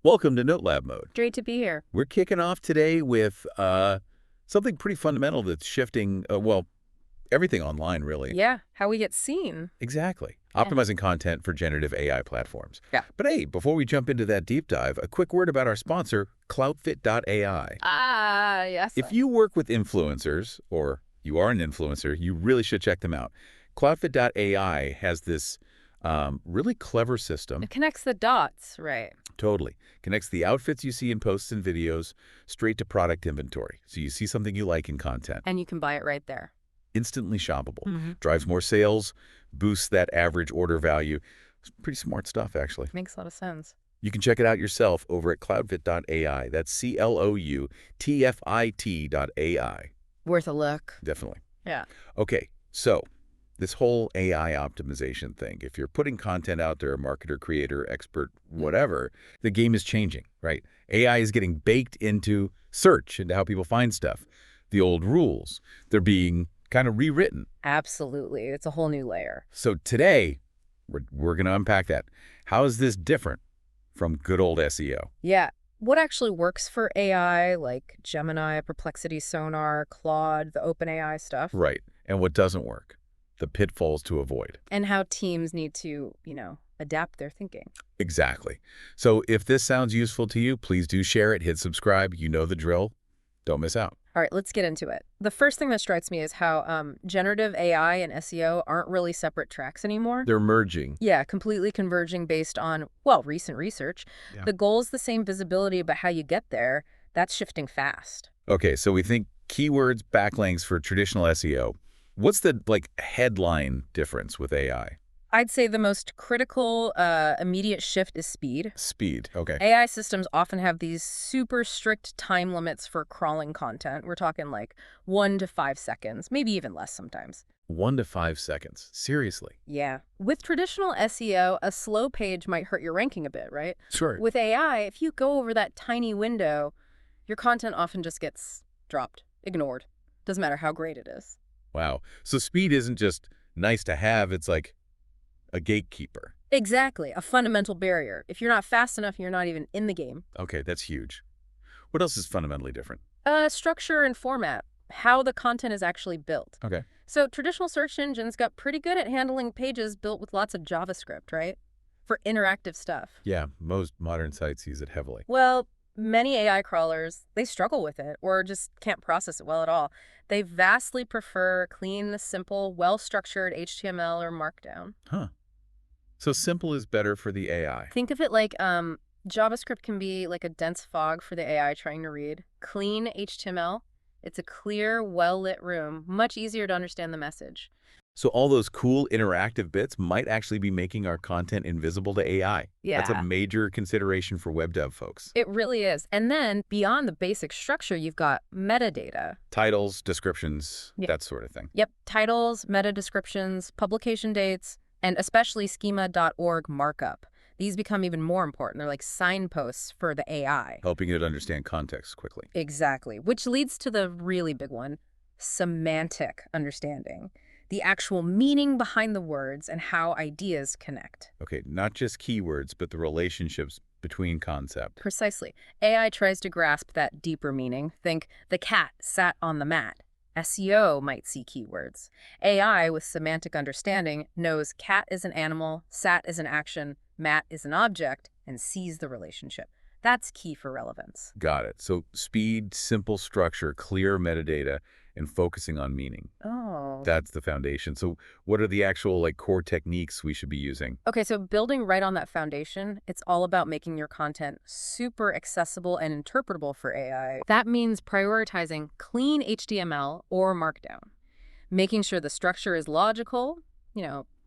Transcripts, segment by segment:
Welcome to Note Lab Mode. Great to be here. We're kicking off today with something pretty fundamental that's shifting, well, everything online, really. Yeah, how we get seen. Exactly. Yeah. Optimizing content for generative AI platforms. Yeah. But hey, before we jump into that deep dive, a quick word about our sponsor, Cloudfit.ai. Ah, yes. If you work with influencers, or you are an influencer, you really should check them out. Cloudfit.ai has this really clever system. It connects the dots, right? Totally. Connects the outfits you see in posts and videos straight to product inventory. So you see something you like in content. And you can buy it right there. Instantly shoppable. Mm-hmm. Drives more sales, boosts that average order value. It's pretty smart stuff, actually. Makes a lot of sense. You can check it out yourself over at cloudfit.ai. That's CLOUTFIT.ai. Worth a look. Definitely. Yeah. Okay, so this whole AI optimization thing, if you're putting content out there, marketer, creator, expert, whatever, the game is changing, right? AI is getting baked into search, into how people find stuff. The old rules, they're being kind of rewritten. Absolutely. It's a whole new layer. So today, we're going to unpack that. How is this different from good old SEO? Yeah. What actually works for AI, like Gemini, Perplexity, Sonar, Claude, the OpenAI stuff? Right. And what doesn't work? The pitfalls to avoid. And how teams need to, adapt their thinking. Exactly. So if this sounds useful to you, please do share it, hit subscribe. You know the drill. Don't miss out. All right, let's get into it. The first thing that strikes me is how generative AI and SEO aren't really separate tracks anymore. They're merging. Yeah, completely converging based on, well, recent research. Yeah. The goal is the same visibility, but how you get there, that's shifting fast. Okay, so we think keywords, backlinks for traditional SEO. What's the, headline difference with AI? I'd say the most critical immediate shift is speed. Speed, okay. AI systems often have these super strict time limits for crawling content. We're talking like 1 to 5 seconds, maybe even less sometimes. 1 to 5 seconds. Seriously. Yeah. With traditional SEO, a slow page might hurt your ranking a bit, right? Sure. With AI, if you go over that tiny window, your content often just gets dropped, ignored. Doesn't matter how great it is. Wow. So speed isn't just nice to have, it's like a gatekeeper. Exactly. A fundamental barrier. If you're not fast enough, you're not even in the game. Okay, that's huge. What else is fundamentally different? Structure and format. How the content is actually built. Okay. So traditional search engines got pretty good at handling pages built with lots of JavaScript, right? For interactive stuff. Yeah, most modern sites use it heavily. Well, many AI crawlers, they struggle with it or just can't process it well at all. They vastly prefer clean, simple, well-structured HTML or markdown. Huh. So simple is better for the AI. Think of it like JavaScript can be like a dense fog for the AI trying to read. Clean HTML, it's a clear, well-lit room, much easier to understand the message. So all those cool interactive bits might actually be making our content invisible to AI. Yeah. That's a major consideration for web dev folks. It really is. And then beyond the basic structure, you've got metadata. Titles, descriptions, Yeah. that sort of thing. Yep, titles, meta descriptions, publication dates, and especially schema.org markup. These become even more important. They're like signposts for the AI. Helping it understand context quickly. Exactly, which leads to the really big one, semantic understanding. The actual meaning behind the words and how ideas connect. Okay, not just keywords, but the relationships between concepts. Precisely. AI tries to grasp that deeper meaning. Think, the cat sat on the mat. SEO might see keywords. AI, with semantic understanding, knows cat is an animal, sat is an action, mat is an object, and sees the relationship. That's key for relevance. Got it. So speed, simple structure, clear metadata, and focusing on meaning. Oh. That's the foundation. So what are the actual core techniques we should be using? Okay, so building right on that foundation, it's all about making your content super accessible and interpretable for AI. That means prioritizing clean HTML or markdown, making sure the structure is logical,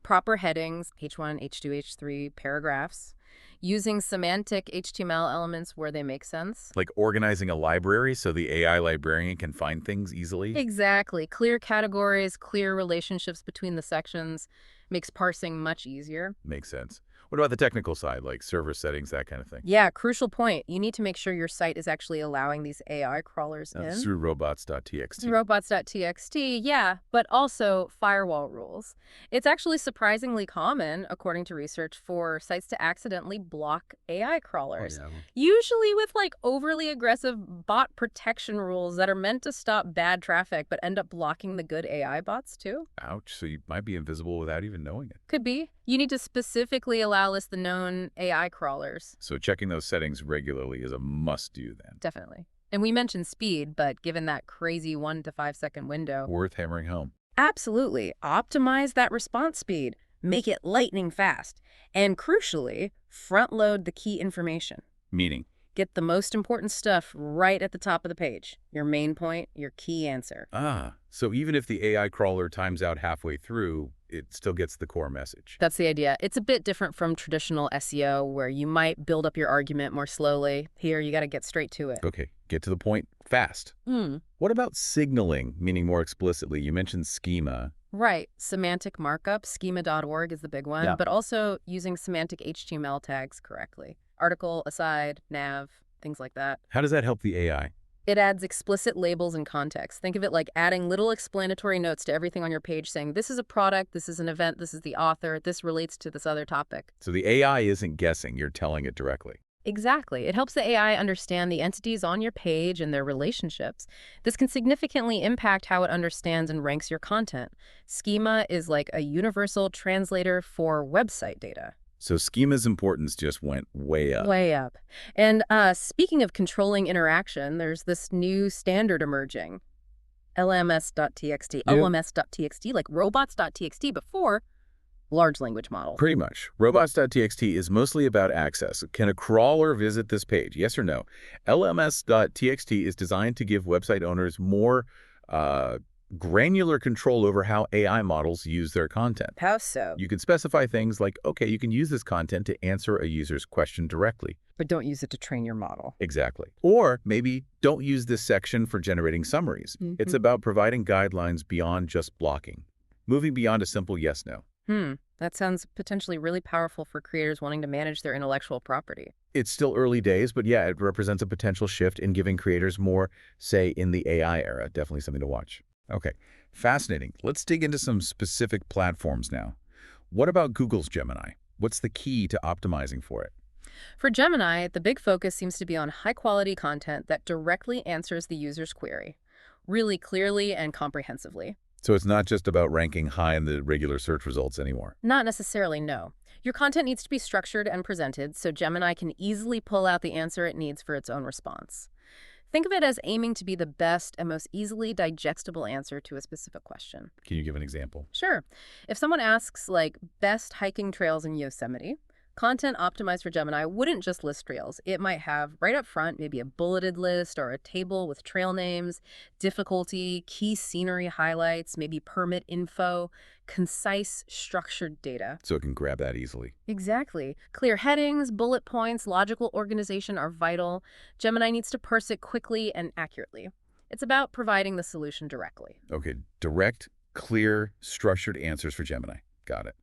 proper headings, H1, H2, H3, paragraphs, using semantic HTML elements where they make sense. Like organizing a library so the AI librarian can find things easily? Exactly. Clear categories, clear relationships between the sections makes parsing much easier. Makes sense. What about the technical side, like server settings, that kind of thing? Yeah, crucial point. You need to make sure your site is actually allowing these AI crawlers This is in. through robots.txt. Robots.txt, yeah, but also firewall rules. It's actually surprisingly common, according to research, for sites to accidentally block AI Oh, crawlers, yeah. usually with like overly aggressive bot protection rules that are meant to stop bad traffic but end up blocking the good AI bots too. Ouch. So you might be invisible without even knowing it. Could be. You need to specifically list the known AI crawlers. So checking those settings regularly is a must-do then. Definitely. And we mentioned speed, but given that crazy 1 to 5 second window, Worth hammering home. absolutely optimize that response speed, make it lightning fast, and crucially, front load the key information. Meaning, Get the most important stuff right at the top of the page. Your main point, your key answer. so even if the AI crawler times out halfway through, it still gets the core message. That's the idea. It's a bit different from traditional SEO where you might build up your argument more slowly. Here, you got to get straight to it. Okay, get to the point fast. What about signaling, meaning more explicitly? You mentioned schema. Right. Semantic markup, schema.org is the big one, Yeah. but also using semantic HTML tags correctly. Article, aside, nav, things like that. How does that help the AI? It adds explicit labels and context. Think of it like adding little explanatory notes to everything on your page saying, this is a product, this is an event, this is the author, this relates to this other topic. So the AI isn't guessing, you're telling it directly. Exactly. It helps the AI understand the entities on your page and their relationships. This can significantly impact how it understands and ranks your content. Schema is like a universal translator for website data. So schema's importance just went way up. Way up. And speaking of controlling interaction, there's this new standard emerging. LMS.txt, Yeah. OMS.txt, like robots.txt before large language model. Pretty much. Robots.txt is mostly about access. Can a crawler visit this page? Yes or no? LMS.txt is designed to give website owners more granular control over how AI models use their content. How so? You can specify things like, okay, you can use this content to answer a user's question directly. But don't use it to train your model. Exactly. Or maybe don't use this section for generating summaries. It's about providing guidelines beyond just blocking, moving beyond a simple yes-no. That sounds potentially really powerful for creators wanting to manage their intellectual property. It's still early days, but yeah, it represents a potential shift in giving creators more say in the AI era. Definitely something to watch. Okay, fascinating. Let's dig into some specific platforms now. What about Google's Gemini? What's the key to optimizing for it? For Gemini, the big focus seems to be on high-quality content that directly answers the user's query, really clearly and comprehensively. So it's not just about ranking high in the regular search results anymore. Not necessarily, no. Your content needs to be structured and presented so Gemini can easily pull out the answer it needs for its own response. Think of it as aiming to be the best and most easily digestible answer to a specific question. Can you give an example? Sure. If someone asks, like, best hiking trails in Yosemite, content optimized for Gemini wouldn't just list trails. It might have right up front maybe a bulleted list or a table with trail names, difficulty, key scenery highlights, maybe permit info, concise, structured data. So it can grab that easily. Exactly. Clear headings, bullet points, logical organization are vital. Gemini needs to parse it quickly and accurately. It's about providing the solution directly. Okay, direct, clear, structured answers for Gemini. Got it.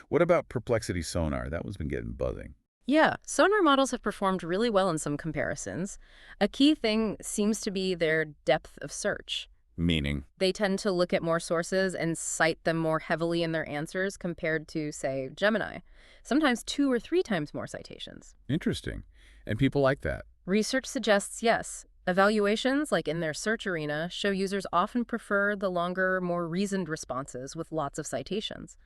What about Perplexity Sonar? That one's been getting buzzing. Yeah, Sonar models have performed really well in some comparisons. A key thing seems to be their depth of search. Meaning? They tend to look at more sources and cite them more heavily in their answers compared to, say, Gemini. Sometimes 2 or 3 times more citations. Interesting. And people like that. Research suggests yes. Evaluations, like in their search arena, show users often prefer the longer, more reasoned responses with lots of citations.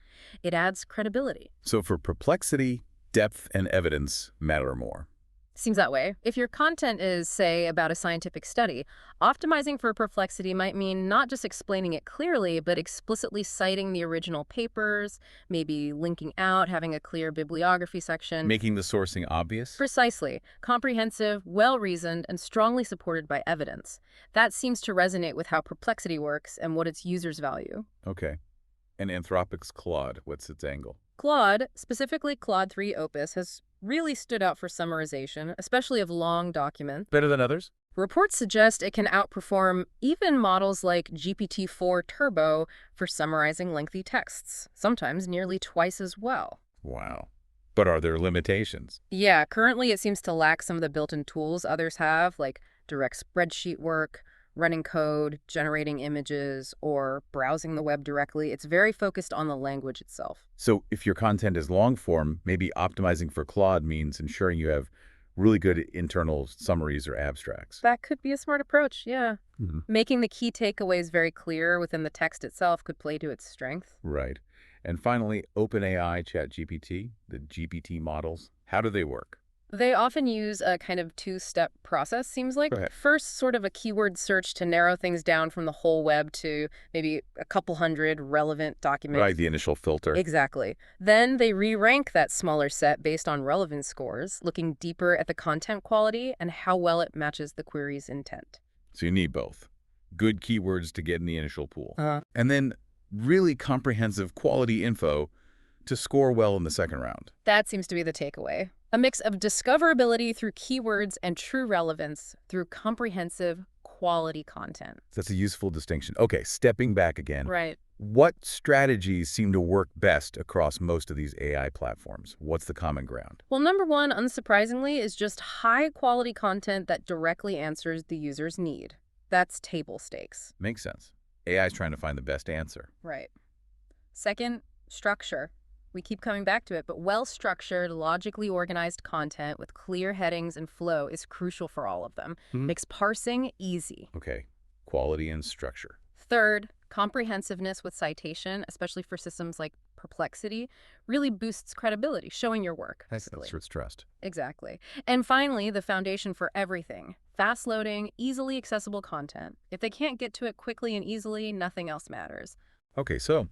It adds credibility. So for Perplexity, depth and evidence matter more. Seems that way. If your content is, say, about a scientific study, optimizing for Perplexity might mean not just explaining it clearly, but explicitly citing the original papers, maybe linking out, having a clear bibliography section. Making the sourcing obvious? Precisely. Comprehensive, well-reasoned, and strongly supported by evidence. That seems to resonate with how Perplexity works and what its users value. Okay. And Anthropic's Claude, what's its angle? Claude, specifically Claude 3 Opus, has really stood out for summarization, especially of long documents. Better than others? Reports suggest it can outperform even models like GPT-4 Turbo for summarizing lengthy texts, sometimes nearly twice as well. Wow. But are there limitations? Yeah, currently it seems to lack some of the built-in tools others have, like direct spreadsheet work, running code, generating images, or browsing the web directly. It's very focused on the language itself. So if your content is long form, maybe optimizing for Claude means ensuring you have really good internal summaries or abstracts. That could be a smart approach, yeah. Mhm. Making the key takeaways very clear within the text itself could play to its strength. Right. And finally, OpenAI, ChatGPT, the GPT models, how do they work? They often use a kind of two-step process, seems Go like. ahead. First, sort of a keyword search to narrow things down from the whole web to maybe a couple hundred relevant Right, documents. the initial filter. Exactly. Then they re-rank that smaller set based on relevance scores, looking deeper at the content quality and how well it matches the query's intent. So you need both. Good keywords to get in the initial pool. Uh, And then really comprehensive quality info to score well in the second round. that seems to be the takeaway. A mix of discoverability through keywords and true relevance through comprehensive quality content. That's a useful distinction. Okay, stepping back again. Right. What strategies seem to work best across most of these AI platforms? What's the common ground? Well, number one, unsurprisingly, is just high-quality content that directly answers the user's need. That's table stakes. Makes sense. AI is trying to find the best answer. Right. Second, structure. We keep coming back to it, but well-structured, logically organized content with clear headings and flow is crucial for all of them. Mhm. Makes parsing easy. Okay, quality and structure. Third, comprehensiveness with citation, especially for systems like Perplexity, really boosts credibility, showing your work, basically. That's what's trust. Exactly. And finally, the foundation for everything. Fast-loading, easily accessible content. If they can't get to it quickly and easily, nothing else matters. Okay, so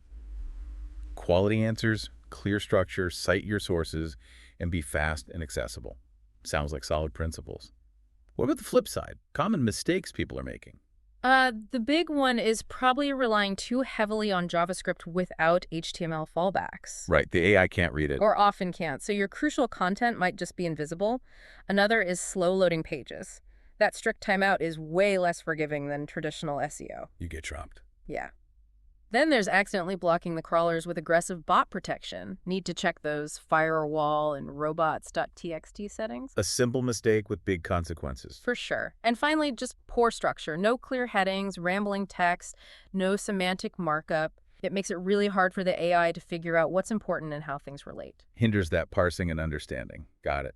quality answers, clear structure, cite your sources, and be fast and accessible. Sounds like solid principles. What about the flip side? Common mistakes people are making. The big one is probably relying too heavily on JavaScript without HTML fallbacks. Right, the AI can't read it. Or often can't. So your crucial content might just be invisible. Another is slow loading pages. That strict timeout is way less forgiving than traditional SEO. You get dropped. Yeah. Then there's accidentally blocking the crawlers with aggressive bot protection. Need to check those firewall and robots.txt settings. A simple mistake with big consequences. For sure. And finally, just poor structure. No clear headings, rambling text, no semantic markup. It makes it really hard for the AI to figure out what's important and how things relate. Hinders that parsing and understanding. Got it.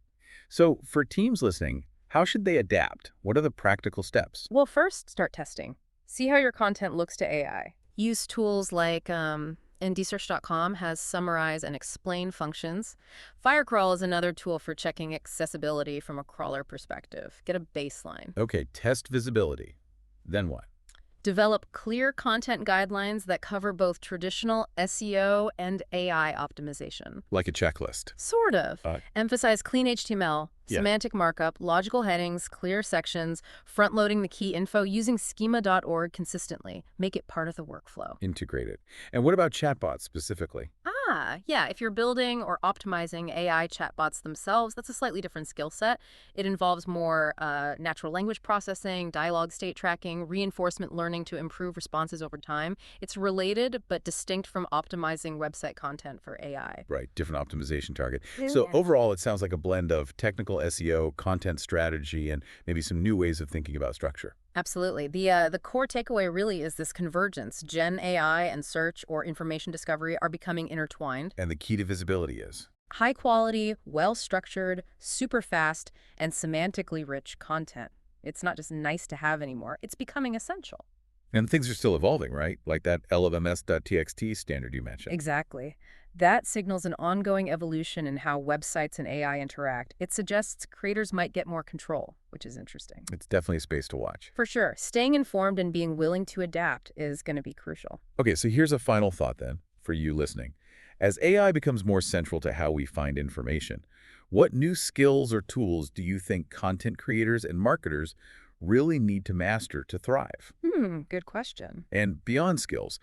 So for teams listening, how should they adapt? What are the practical steps? Well, first, start testing. See how your content looks to AI. Use tools like ndsearch.com has summarize and explain functions. Firecrawl is another tool for checking accessibility from a crawler perspective. Get a baseline. Okay, test visibility. Then what? Develop clear content guidelines that cover both traditional SEO and AI optimization. Like a checklist. Sort of. Emphasize clean HTML, Yeah. semantic markup, logical headings, clear sections, front-loading the key info, using schema.org consistently. Make it part of the workflow. Integrated. And what about chatbots specifically? Yeah, if you're building or optimizing AI chatbots themselves, that's a slightly different skill set. It involves more natural language processing, dialogue state tracking, reinforcement learning to improve responses over time. It's related but distinct from optimizing website content for AI. Right, different optimization target. So overall, it sounds like a blend of technical SEO, content strategy, and maybe some new ways of thinking about structure. Absolutely. The core takeaway really is this convergence. Gen AI and search or information discovery are becoming intertwined. And the key to visibility is? High quality, well-structured, super fast, and semantically rich content. It's not just nice to have anymore. It's becoming essential. And things are still evolving, right? Like that relevance.txt standard you mentioned. Exactly. That signals an ongoing evolution in how websites and AI interact. It suggests creators might get more control, which is interesting. It's definitely a space to watch. For sure. Staying informed and being willing to adapt is going to be crucial. Okay, so here's a final thought then for you listening. As AI becomes more central to how we find information, what new skills or tools do you think content creators and marketers really need to master to thrive? Good question. And beyond skills,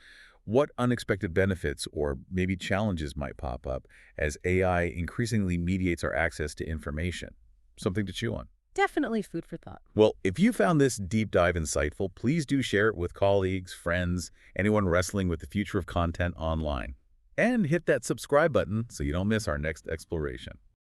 what unexpected benefits or maybe challenges might pop up as AI increasingly mediates our access to information? Something to chew on. Definitely food for thought. Well, if you found this deep dive insightful, please do share it with colleagues, friends, anyone wrestling with the future of content online. And hit that subscribe button so you don't miss our next exploration.